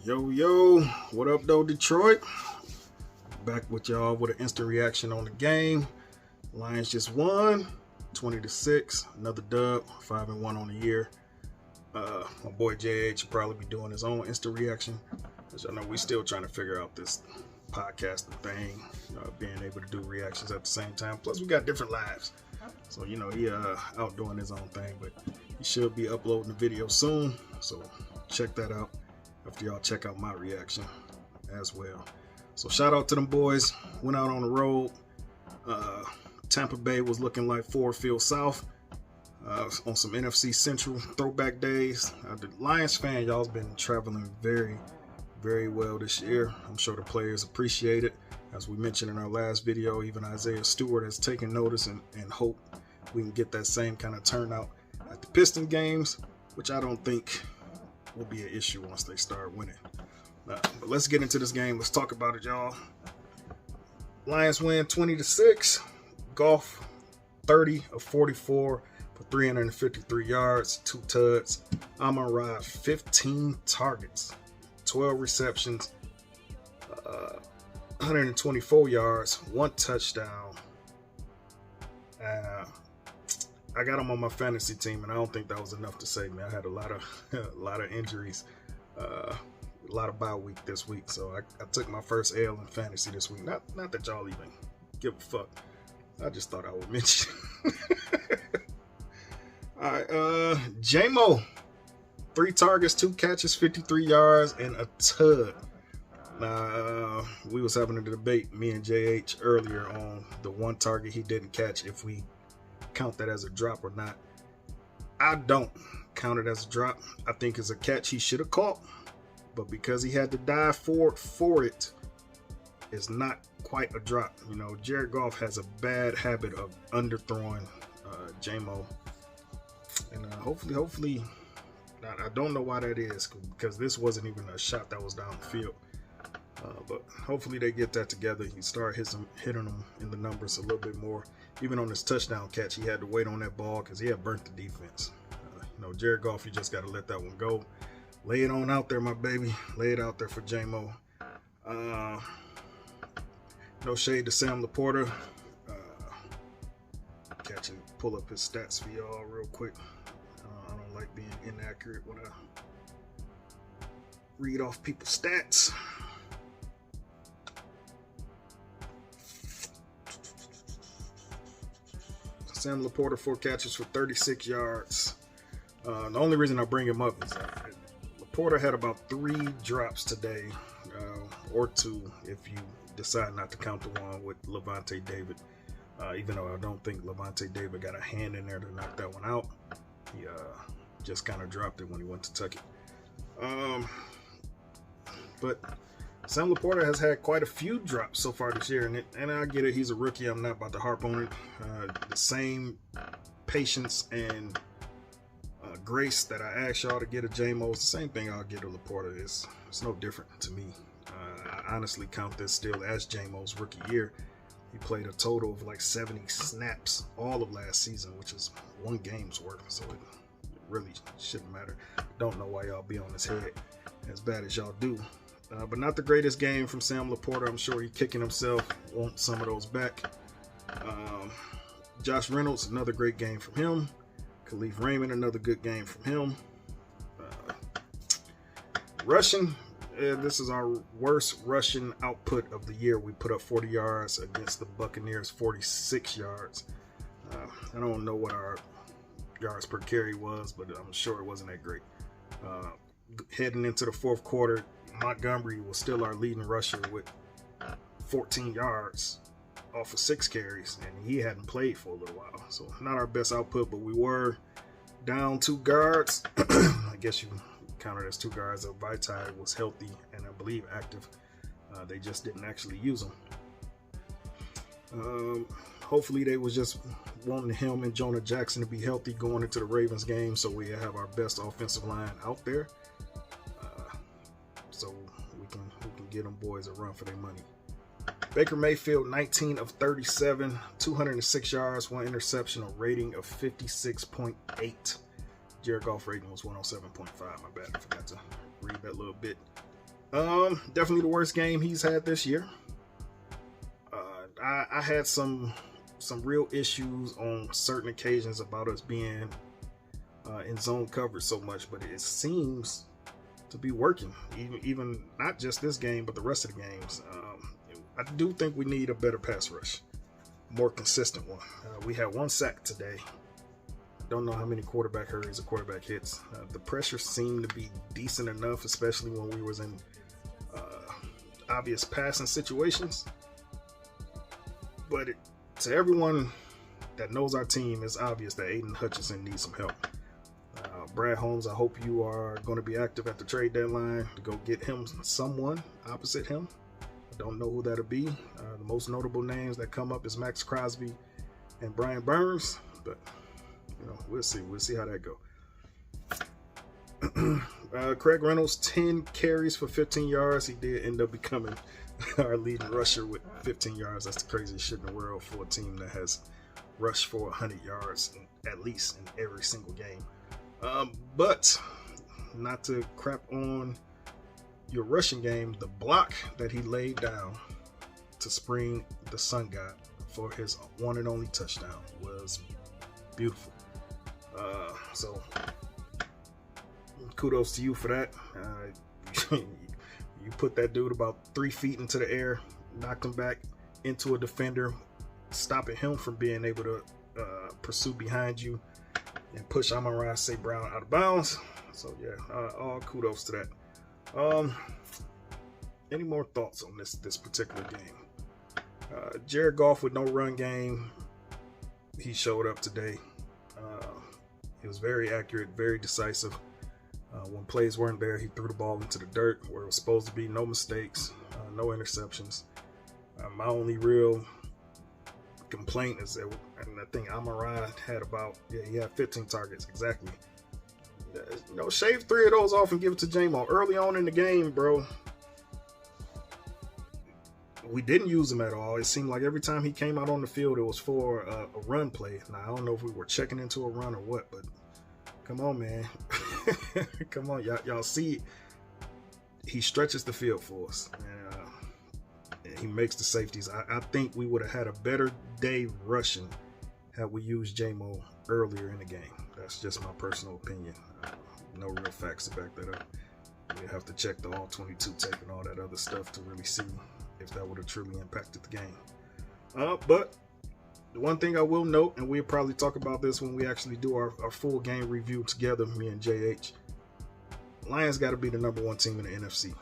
Yo, what up though, Detroit? Back with y'all with an instant reaction on the game. Lions just won 20-6, another dub, 5-1 on the year. My boy JH will probably be doing his own instant reaction. As y'all know, we still trying to figure out this podcasting thing, being able to do reactions at the same time. Plus, we got different lives. So, he out doing his own thing, but he should be uploading the video soon. So check that out after y'all check out my reaction as well. So shout out to them boys. Went out on the road. Tampa Bay was looking like Ford Field South on some NFC Central throwback days. The Lions fan, y'all's been traveling very, very well this year. I'm sure the players appreciate it. As we mentioned in our last video, even Isaiah Stewart has taken notice and hope we can get that same kind of turnout at the Piston games, which I don't think will be an issue once they start winning. But let's get into this game. Let's talk about it, y'all. Lions win 20-6. Goff 30 of 44 for 353 yards, 2 tuds. Amon-Ra 15 targets, 12 receptions, 124 yards, 1 touchdown. I got him on my fantasy team, and I don't think that was enough to save me. I had a lot of injuries, a lot of bye week this week, so I took my first L in fantasy this week. Not that y'all even give a fuck. I just thought I would mention. All right, J-Mo, 3 targets, 2 catches, 53 yards, and a tud. We was having a debate, me and JH, earlier on the 1 target he didn't catch, if we count that as a drop or not. I don't count it as a drop. I think it's a catch he should have caught, but because he had to dive forward for it, it's not quite a drop. Jared Goff has a bad habit of underthrowing J-Mo, and hopefully, I don't know why that is, because this wasn't even a shot that was down the field. But hopefully they get that together. He start hitting them in the numbers a little bit more. Even on his touchdown catch, he had to wait on that ball because he had burnt the defense. Jared Goff, you just got to let that one go. Lay it on out there, my baby. Lay it out there for J-Mo. No shade to Sam Laporta. Pull up his stats for y'all real quick. I don't like being inaccurate when I read off people's stats. Sam Laporta, 4 catches for 36 yards. The only reason I bring him up is that Laporta had about 3 drops today, or 2 if you decide not to count the one with Levante David. Even though I don't think Levante David got a hand in there to knock that one out. He just kind of dropped it when he went to tuck it. But Sam Laporta has had quite a few drops so far this year, and I get it, he's a rookie. I'm not about to harp on it. The same patience and grace that I asked y'all to get a J-Mo is the same thing I'll get a Laporta. It's no different to me. I honestly count this still as J-Mo's rookie year. He played a total of like 70 snaps all of last season, which is 1 game's worth, so it really shouldn't matter. Don't know why y'all be on his head as bad as y'all do. But not the greatest game from Sam Laporta. I'm sure he's kicking himself. Want some of those back. Josh Reynolds, another great game from him. Khalif Raymond, another good game from him. Rushing, this is our worst rushing output of the year. We put up 40 yards against the Buccaneers, 46 yards. I don't know what our yards per carry was, but I'm sure it wasn't that great. Heading into the 4th quarter, Montgomery was still our leading rusher with 14 yards off of 6 carries, and he hadn't played for a little while. So not our best output, but we were down 2 guards. I guess you count it as 2 guards. Vitae was healthy and I believe active. They just didn't actually use him. Hopefully they was just wanting him and Jonah Jackson to be healthy going into the Ravens game, so we have our best offensive line out there. So we can get them boys a run for their money. Baker Mayfield, 19 of 37, 206 yards, 1 interception, a rating of 56.8. Jared Goff rating was 107.5. My bad, I forgot to read that little bit. Definitely the worst game he's had this year. I had some real issues on certain occasions about us being in zone coverage so much, but it seems to be working. Even not just this game, but the rest of the games. I do think we need a better pass rush, more consistent one. We had one sack today. Don't know how many quarterback hurries or quarterback hits. The pressure seemed to be decent enough, especially when we was in obvious passing situations. But to everyone that knows our team, it's obvious that Aiden Hutchinson needs some help. Brad Holmes, I hope you are going to be active at the trade deadline to go get him someone opposite him. I don't know who that'll be. The most notable names that come up is Max Crosby and Brian Burns, but we'll see. We'll see how that go. Craig Reynolds, 10 carries for 15 yards. He did end up becoming our leading rusher with 15 yards. That's the craziest shit in the world for a team that has rushed for 100 yards at least in every single game. But not to crap on your rushing game, the block that he laid down to spring the sun god for his one and only touchdown was beautiful. So kudos to you for that. You put that dude about 3 feet into the air, knocked him back into a defender, stopping him from being able to pursue behind you and push Amon-Ra St. Brown out of bounds. So yeah, all kudos to that. Any more thoughts on this particular game? Jared Goff with no run game. He showed up today. He was very accurate, very decisive. When plays weren't there, he threw the ball into the dirt where it was supposed to be. No mistakes, no interceptions. My only real complaint is that, and I think Amon-Ra had he had 15 targets exactly. Shave 3 of those off and give it to J-Mo early on in the game, bro. We didn't use him at all. It seemed like every time he came out on the field, it was for a run play. Now I don't know if we were checking into a run or what, but come on, man. Come on, y'all see he stretches the field for us, and he makes the safeties. I think we would have had a better day rushing had we used J-Mo earlier in the game. That's just my personal opinion. No real facts to back that up. We have to check the all 22 tape and all that other stuff to really see if that would have truly impacted the game. But the one thing I will note, and we'll probably talk about this when we actually do our full game review together, me and JH, Lions got to be the number 1 team in the NFC.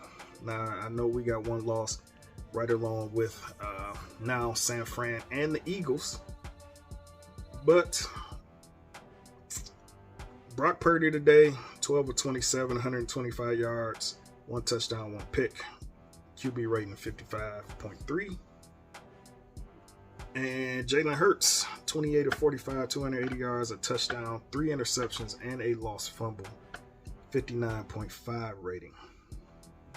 Now, I know we got one loss right along with now San Fran and the Eagles, but Brock Purdy today, 12 of 27, 125 yards, 1 touchdown, 1 pick, QB rating of 55.3. And Jalen Hurts, 28 of 45, 280 yards, a touchdown, 3 interceptions, and a lost fumble, 59.5 rating.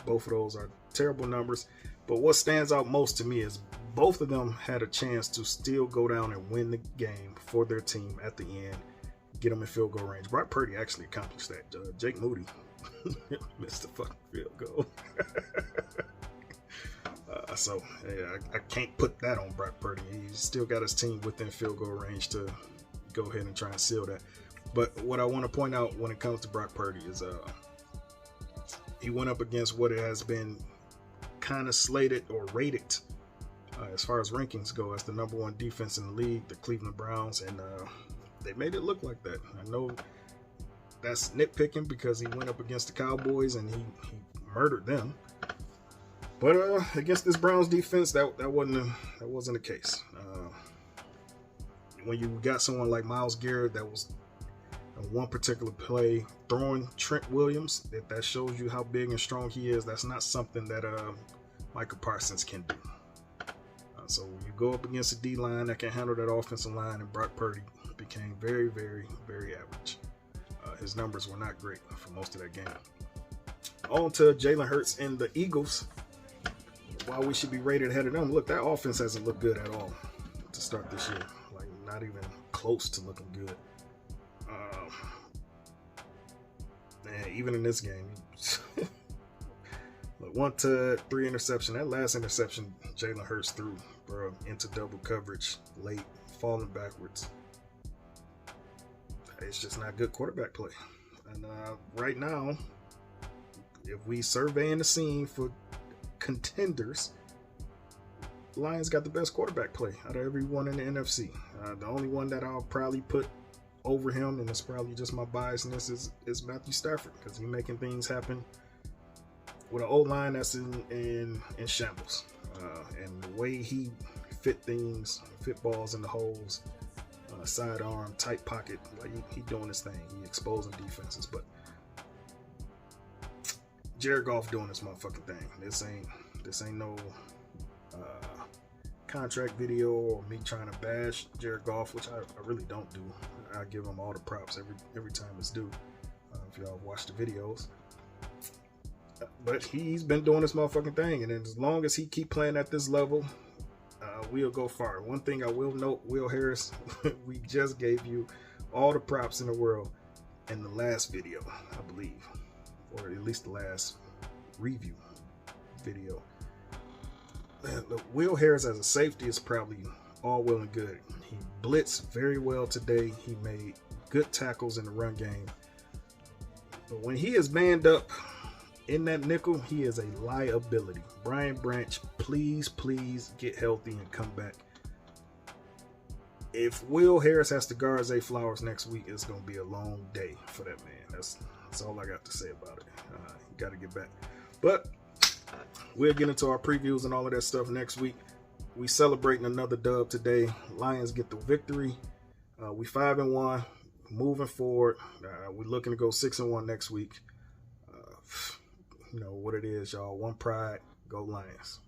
Both of those are terrible numbers, but what stands out most to me is both of them had a chance to still go down and win the game for their team at the end, get them in field goal range. Brock Purdy actually accomplished that. Jake Moody missed the fucking field goal. So yeah, I can't put that on Brock Purdy. He's still got his team within field goal range to go ahead and try and seal that. But what I want to point out when it comes to Brock Purdy is he went up against what it has been kind of slated or rated as far as rankings go as the number 1 defense in the league, the Cleveland Browns, and they made it look like that. I know that's nitpicking because he went up against the Cowboys and he murdered them. But against this Browns defense, that wasn't the case. When you got someone like Myles Garrett that was in one particular play throwing Trent Williams, that shows you how big and strong he is. That's not something that Micah Parsons can do. So you go up against a D-line that can handle that offensive line, and Brock Purdy became very, very, very average. His numbers were not great for most of that game. On to Jalen Hurts and the Eagles. Why we should be rated ahead of them. Look, that offense hasn't looked good at all to start this year. Like, not even close to looking good. And even in this game, look, 1 to 3 interception. That last interception Jalen Hurts threw, bro, into double coverage late, falling backwards. It's just not good quarterback play. And right now, if we surveying the scene for contenders, Lions got the best quarterback play out of everyone in the NFC. The only one that I'll probably put over him, and it's probably just my biasness, is Matthew Stafford, because he's making things happen with an O-line that's in shambles. And the way he fit balls in the holes, sidearm, tight pocket, like he doing his thing. He exposing defenses. But Jared Goff doing this motherfucking thing. This ain't no contract video or me trying to bash Jared Goff, which I really don't do. I give him all the props every time it's due. If y'all watch the videos. But he's been doing this motherfucking thing, and as long as he keep playing at this level, we'll go far. One thing I will note, Will Harris, we just gave you all the props in the world in the last video, I believe, or at least the last review video. Will Harris as a safety is probably all well and good. He blitzed very well today. He made good tackles in the run game. But when he is manned up in that nickel, he is a liability. Brian Branch, please get healthy and come back. If Will Harris has to guard Zay Flowers next week, it's going to be a long day for that man. That's all I got to say about it. Got to get back. But we'll get into our previews and all of that stuff next week. We celebrating another dub today. Lions get the victory. We 5-1, moving forward. We're looking to go 6-1 next week. You know what it is, y'all. One pride. Go Lions.